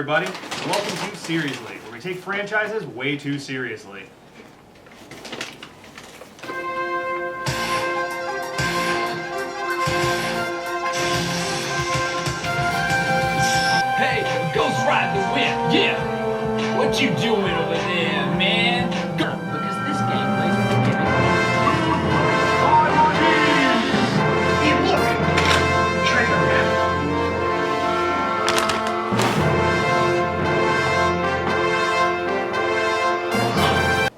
everybody, and welcome to Seriously, where we take franchises way too seriously. Hey, Ghost Ride the Wind, yeah! What you doing over there, man? Because this game plays with the gimmick. Hey, look! Trailer man.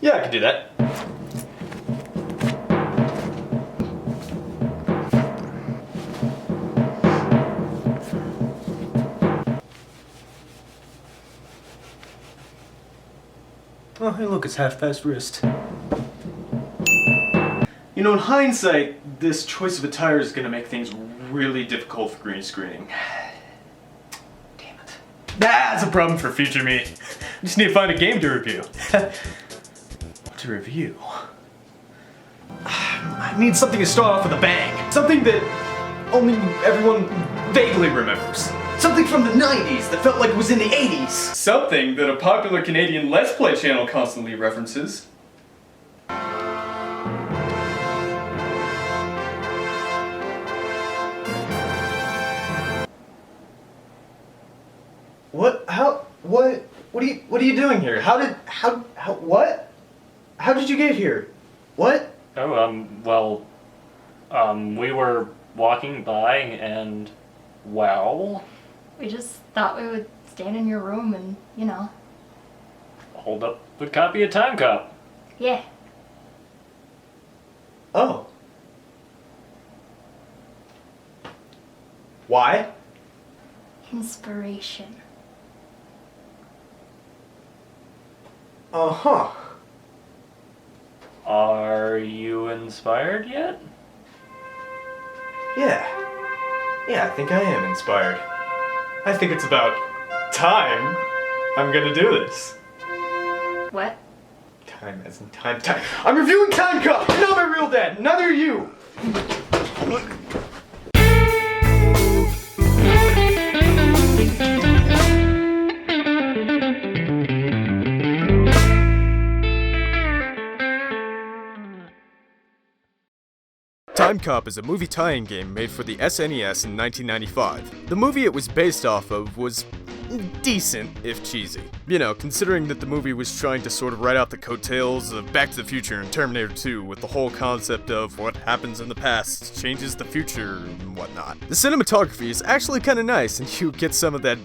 Yeah, I could do that. Oh, hey look, it's half-past wrist. You know, in hindsight, this choice of attire is gonna make things really difficult for green screening. Damn it. That's a problem for future me. Just need to find a game to review. What to review? I need something to start off with a bang. Something that only everyone vaguely remembers. Something from the 90s that felt like it was in the 80s. Something that a popular Canadian Let's Play channel constantly references. What? How? What? What are you doing here? How what? How did you get here? What? Oh, we were walking by and, well... We just thought we would stand in your room and, you know. Hold up the copy of TimeCop. Yeah. Oh. Why? Inspiration. Uh-huh. Are you inspired yet? Yeah. Yeah, I think I am inspired. I think it's about time I'm gonna do this. What? Time as in time. I'm reviewing TimeCop! You're not my real dad! Neither are you! TimeCop is a movie tie-in game made for the SNES in 1995. The movie it was based off of was decent, if cheesy. You know, considering that the movie was trying to sort of write out the coattails of Back to the Future and Terminator 2 with the whole concept of what happens in the past changes the future and whatnot. The cinematography is actually kinda nice, and you get some of that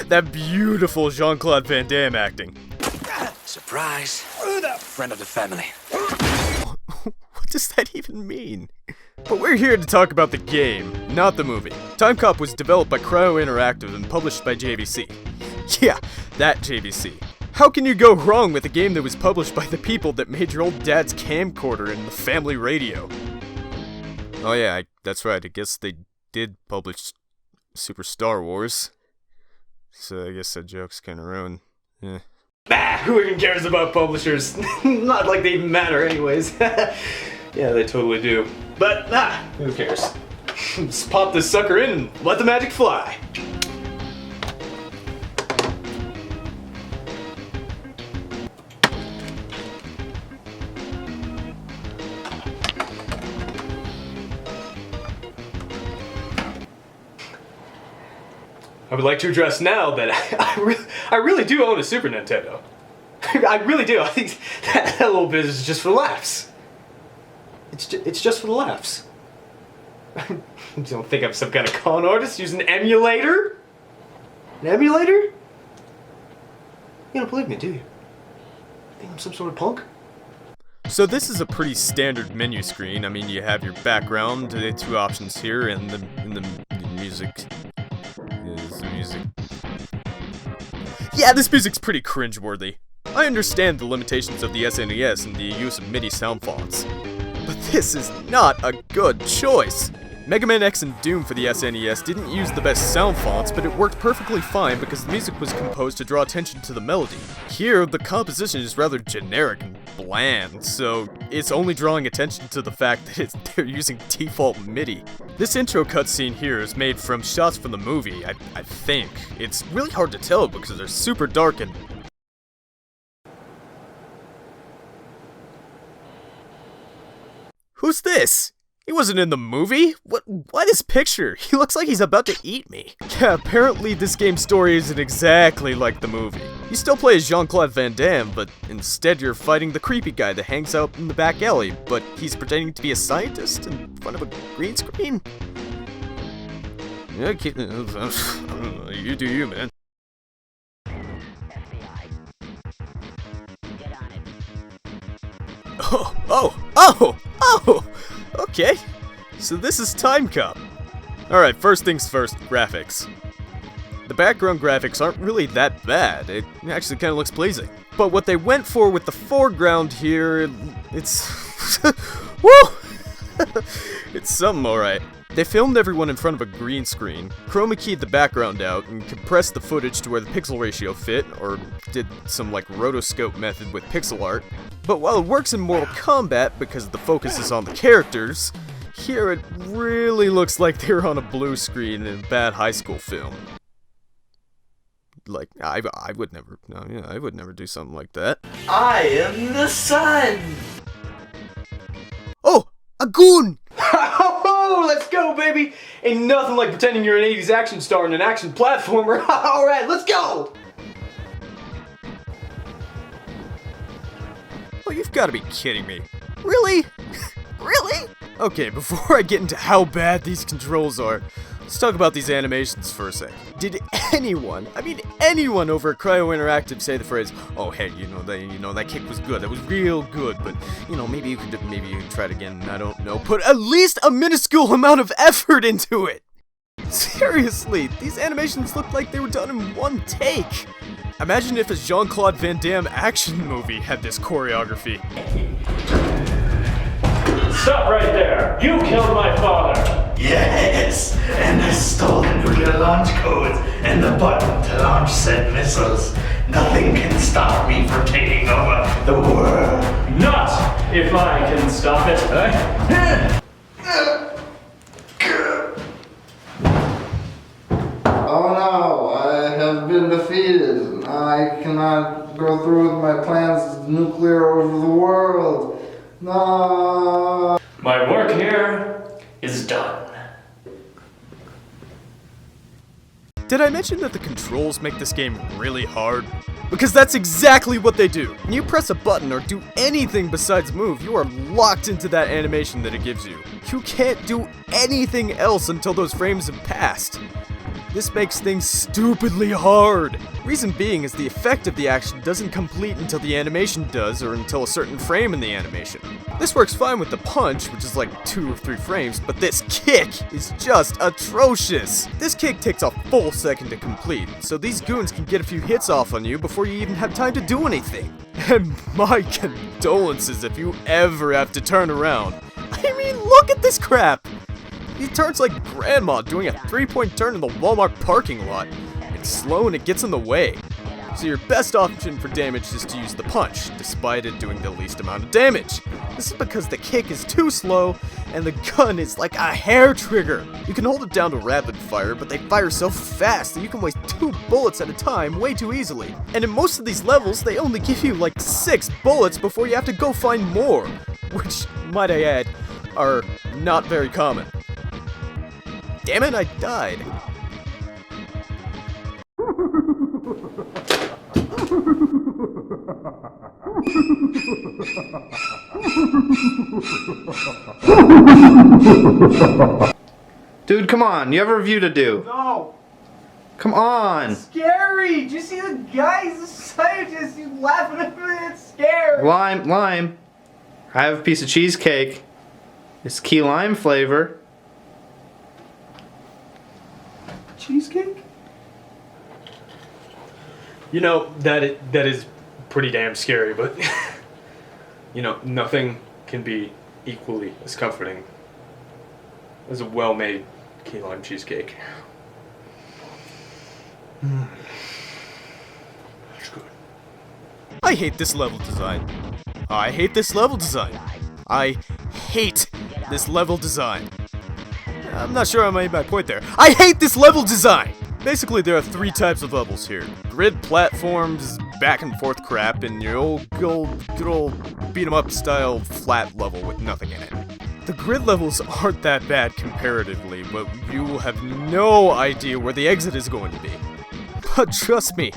that beautiful Jean-Claude Van Damme acting. Surprise. Friend of the family. What does that even mean? But we're here to talk about the game, not the movie. TimeCop was developed by Cryo Interactive and published by JVC. Yeah, that JVC. How can you go wrong with a game that was published by the people that made your old dad's camcorder and the family radio? Oh yeah, that's right, I guess they did publish Super Star Wars. So I guess that joke's kinda ruined. Yeah. Bah, who even cares about publishers? Not like they even matter anyways. Yeah, they totally do. But, who cares? Just pop this sucker in and let the magic fly. I would like to address now that I really do own a Super Nintendo. I really do. I think that little bit is just for laughs. It's just for the laughs. You don't think I'm some kind of con artist using an emulator? An emulator? You don't believe me, do you? Think I'm some sort of punk? So this is a pretty standard menu screen. I mean, you have your background, the two options here, and the music. Yeah, this music's pretty cringeworthy. I understand the limitations of the SNES and the use of MIDI sound fonts, but this is not a good choice. Mega Man X and Doom for the SNES didn't use the best sound fonts, but it worked perfectly fine because the music was composed to draw attention to the melody. Here, the composition is rather generic and bland, so it's only drawing attention to the fact that they're using default MIDI. This intro cutscene here is made from shots from the movie, I think. It's really hard to tell because they're super dark and... Who's this? He wasn't in the movie? What is picture? He looks like he's about to eat me. Yeah, apparently this game's story isn't exactly like the movie. You still play as Jean-Claude Van Damme, but instead you're fighting the creepy guy that hangs out in the back alley, but he's pretending to be a scientist in front of a green screen? Yeah, you do you, man. Oh! Okay, so this is TimeCop. Alright, first things first, graphics. The background graphics aren't really that bad, it actually kinda looks pleasing. But what they went for with the foreground here, it's... Woo! It's something alright. They filmed everyone in front of a green screen, chroma keyed the background out, and compressed the footage to where the pixel ratio fit, or did some like rotoscope method with pixel art. But while it works in Mortal Kombat because the focus is on the characters, here it really looks like they're on a blue screen in a bad high school film. Like, I would never, no, yeah, I would never do something like that. I am the sun! Oh! A goon! Oh, let's go, baby! Ain't nothing like pretending you're an 80s action star in an action platformer. Alright, let's go! Oh, you've got to be kidding me. Really? Really? Okay, before I get into how bad these controls are, let's talk about these animations for a sec. Did anyone, I mean anyone over at Cryo Interactive say the phrase, "Oh hey, that kick was good, that was real good, but maybe you could try it again, I don't know, put at least a minuscule amount of effort into it." Seriously, these animations look like they were done in one take. Imagine if a Jean-Claude Van Damme action movie had this choreography. Stop right there! You killed my father! Yes, and I stole the nuclear launch codes and the button to launch said missiles. Nothing can stop me from taking over the world. Not if I can stop it. Oh no, I have been defeated. I cannot go through with my plans to nuclear over the world. No. My work here is done. Did I mention that the controls make this game really hard? Because that's exactly what they do. When you press a button or do anything besides move, you are locked into that animation that it gives you. You can't do anything else until those frames have passed. This makes things stupidly hard. Reason being is the effect of the action doesn't complete until the animation does, or until a certain frame in the animation. This works fine with the punch, which is like 2 or 3 frames, but this kick is just atrocious. This kick takes a full second to complete, so these goons can get a few hits off on you before you even have time to do anything. And my condolences if you ever have to turn around. I mean, look at this crap! He turns like grandma doing a 3-point turn in the Walmart parking lot. It's slow and it gets in the way. So your best option for damage is to use the punch, despite it doing the least amount of damage. This is because the kick is too slow, and the gun is like a hair trigger. You can hold it down to rapid fire, but they fire so fast that you can waste 2 bullets at a time way too easily. And in most of these levels, they only give you like 6 bullets before you have to go find more. Which, might I add, are not very common. Damn it, I died. Dude, come on, you have a review to do. No. Come on. Scary. Do you see the guy? He's a scientist. He's laughing at me. It's scary. Lime. I have a piece of cheesecake. It's key lime flavor. Cheesecake? You know, that is pretty damn scary, but nothing can be equally as comforting This is a well-made key lime cheesecake. That's good. I hate this level design. I hate this level design. I hate this level design. I'm not sure I made my point there. I hate this level design! Basically, there are 3 types of levels here. Grid platforms, back and forth crap, and your good old beat-em-up style flat level with nothing in it. The grid levels aren't that bad comparatively, but you will have no idea where the exit is going to be. But trust me,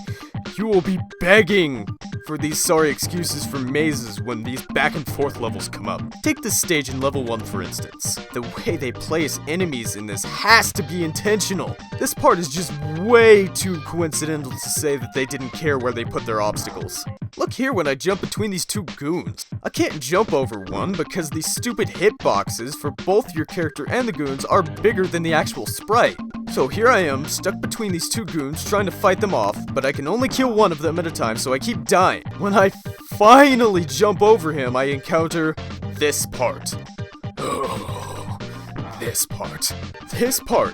you will be begging for these sorry excuses for mazes when these back and forth levels come up. Take this stage in level 1 for instance. The way they place enemies in this has to be intentional. This part is just way too coincidental to say that they didn't care where they put their obstacles. Look here when I jump between these 2 goons. I can't jump over one because these stupid hitboxes for both your character and the goons are bigger than the actual sprite. So here I am, stuck between these 2 goons trying to fight them off, but I can only kill one of them at a time, so I keep dying. When I finally jump over him, I encounter this part. Oh, this part. This part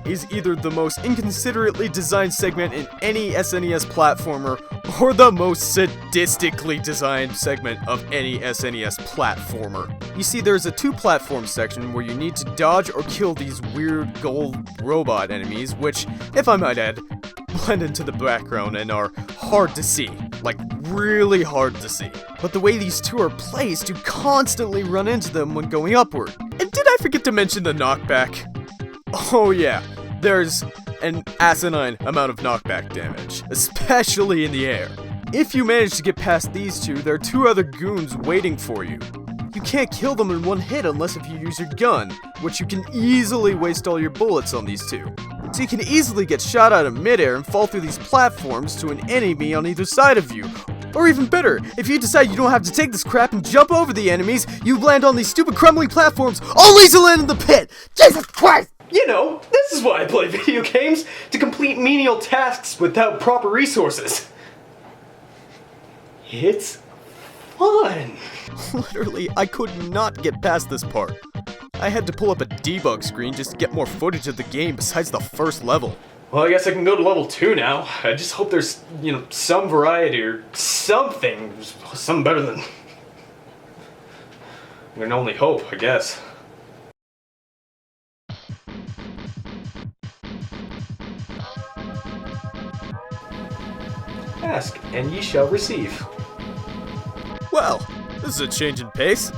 is either the most inconsiderately designed segment in any SNES platformer, or the most sadistically designed segment of any SNES platformer. You see, there's a 2 platform section where you need to dodge or kill these weird gold robot enemies, which, if I might add, blend into the background and are hard to see. Like, really hard to see. But the way these 2 are placed, you constantly run into them when going upward. And did I forget to mention the knockback? Oh yeah, there's an asinine amount of knockback damage, especially in the air. If you manage to get past these 2, there are 2 other goons waiting for you. You can't kill them in one hit unless if you use your gun, which you can easily waste all your bullets on these 2. So you can easily get shot out of midair and fall through these platforms to an enemy on either side of you. Or even better, if you decide you don't have to take this crap and jump over the enemies, you land on these stupid crumbling platforms, only to land in the pit! Jesus Christ! You know, this is why I play video games, to complete menial tasks without proper resources. It's fun. Literally, I could not get past this part. I had to pull up a debug screen just to get more footage of the game besides the first level. Well, I guess I can go to level 2 now. I just hope there's, some variety or something. Something better than... I can only hope, I guess. Ask, and ye shall receive. Well, this is a change in pace.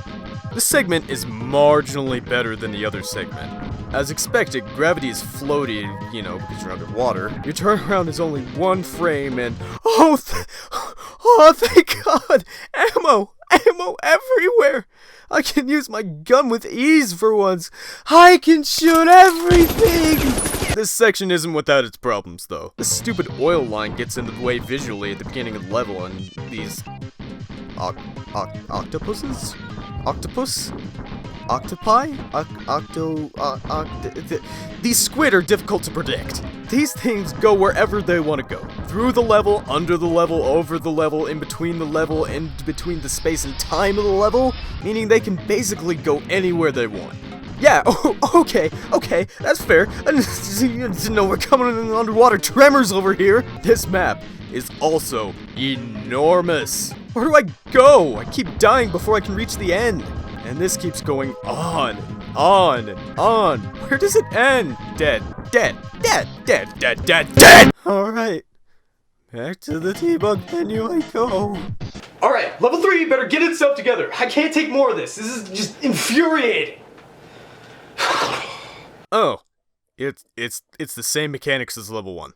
This segment is marginally better than the other segment. As expected, gravity is floaty, because you're underwater. Your turnaround is only 1 frame and... Oh, thank God! Ammo everywhere! I can use my gun with ease for once. I can shoot everything! This section isn't without its problems, though. The stupid oil line gets in the way visually at the beginning of the level, and these... octopuses? Octopus? Octopi? These squid are difficult to predict. These things go wherever they want to go. Through the level, under the level, over the level, in between the level, in between the space and time of the level, meaning they can basically go anywhere they want. Yeah, okay, that's fair. I didn't know we're coming in underwater tremors over here. This map is also enormous. Where do I go? I keep dying before I can reach the end. And this keeps going on and on and on. Where does it end? Dead. Alright. Back to the debug menu I go. Alright, level 3 better get itself together. I can't take more of this. This is just infuriating. Oh. It's the same mechanics as level 1.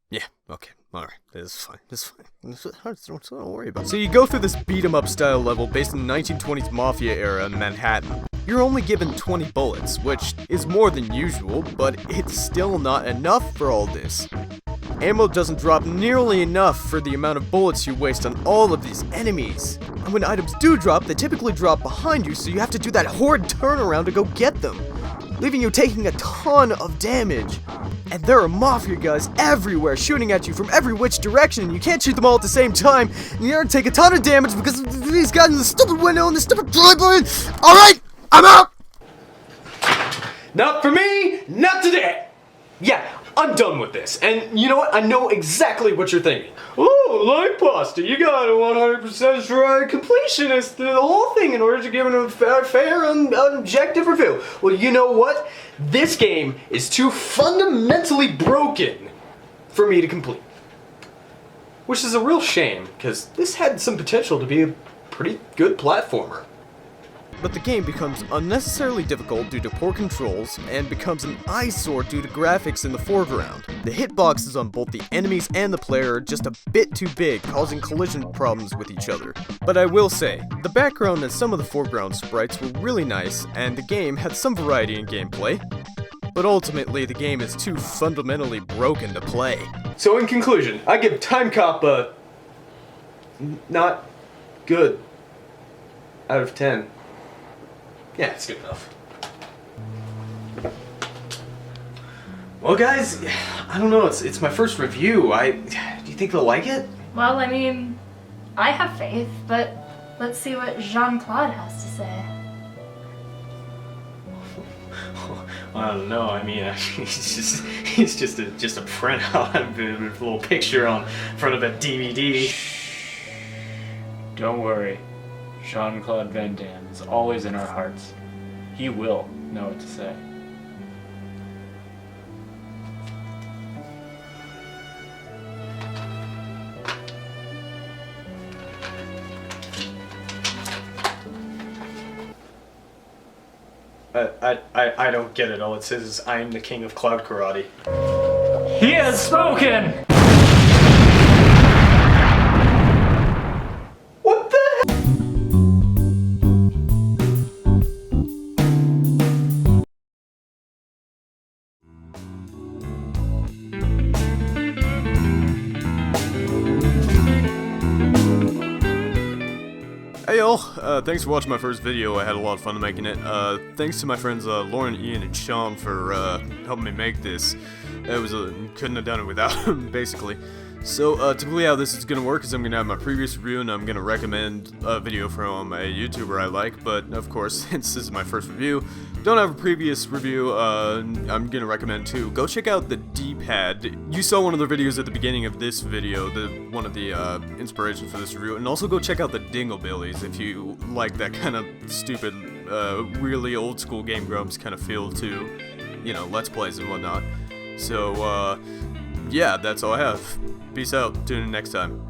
Yeah, okay. Alright, it's fine. Don't worry about it. So you go through this beat-em-up style level based in the 1920s Mafia era in Manhattan. You're only given 20 bullets, which is more than usual, but it's still not enough for all this. Ammo doesn't drop nearly enough for the amount of bullets you waste on all of these enemies. And when items do drop, they typically drop behind you, so you have to do that horrid turnaround to go get them, leaving you taking a ton of damage. And there are Mafia guys everywhere shooting at you from every which direction, and you can't shoot them all at the same time, and you're gonna take a ton of damage because of these guys in the stupid window and the stupid driveway. Alright, I'm out! Not for me, not today! Yeah, I'm done with this. And you know what? I know exactly what you're thinking. Oh, like pasta, you got a 100% right completionist the whole thing in order to give it a fair and objective review. Well, you know what? This game is too fundamentally broken for me to complete. Which is a real shame, because this had some potential to be a pretty good platformer. But the game becomes unnecessarily difficult due to poor controls, and becomes an eyesore due to graphics in the foreground. The hitboxes on both the enemies and the player are just a bit too big, causing collision problems with each other. But I will say, the background and some of the foreground sprites were really nice, and the game had some variety in gameplay. But ultimately, the game is too fundamentally broken to play. So in conclusion, I give TimeCop a... not good out of 10. Yeah, it's good enough. Well, guys, I don't know. It's my first review. Do you think they'll like it? Well, I mean, I have faith, but let's see what Jean-Claude has to say. I don't know. I mean, he's just a printout of a little picture on front of a DVD. Don't worry. Jean-Claude Van Damme is always in our hearts. He will know what to say. I don't get it. All it says is, I am the king of cloud karate. He has spoken! What the heck? Hey y'all, thanks for watching my first video. I had a lot of fun making it. Thanks to my friends Lauren, Ian, and Sean for helping me make this. Couldn't have done it without them, basically. So typically how this is going to work is I'm going to have my previous review and I'm going to recommend a video from a YouTuber I like, but of course, since this is my first review, don't have a previous review, I'm going to recommend too. Go check out the D-pad. You saw one of the videos at the beginning of this video, one of the inspirations for this review, and also go check out the Dinglebillies if you like that kind of stupid, really old school Game Grumps kind of feel to, you know, Let's Plays and whatnot. So, yeah, that's all I have. Peace out. Tune in next time.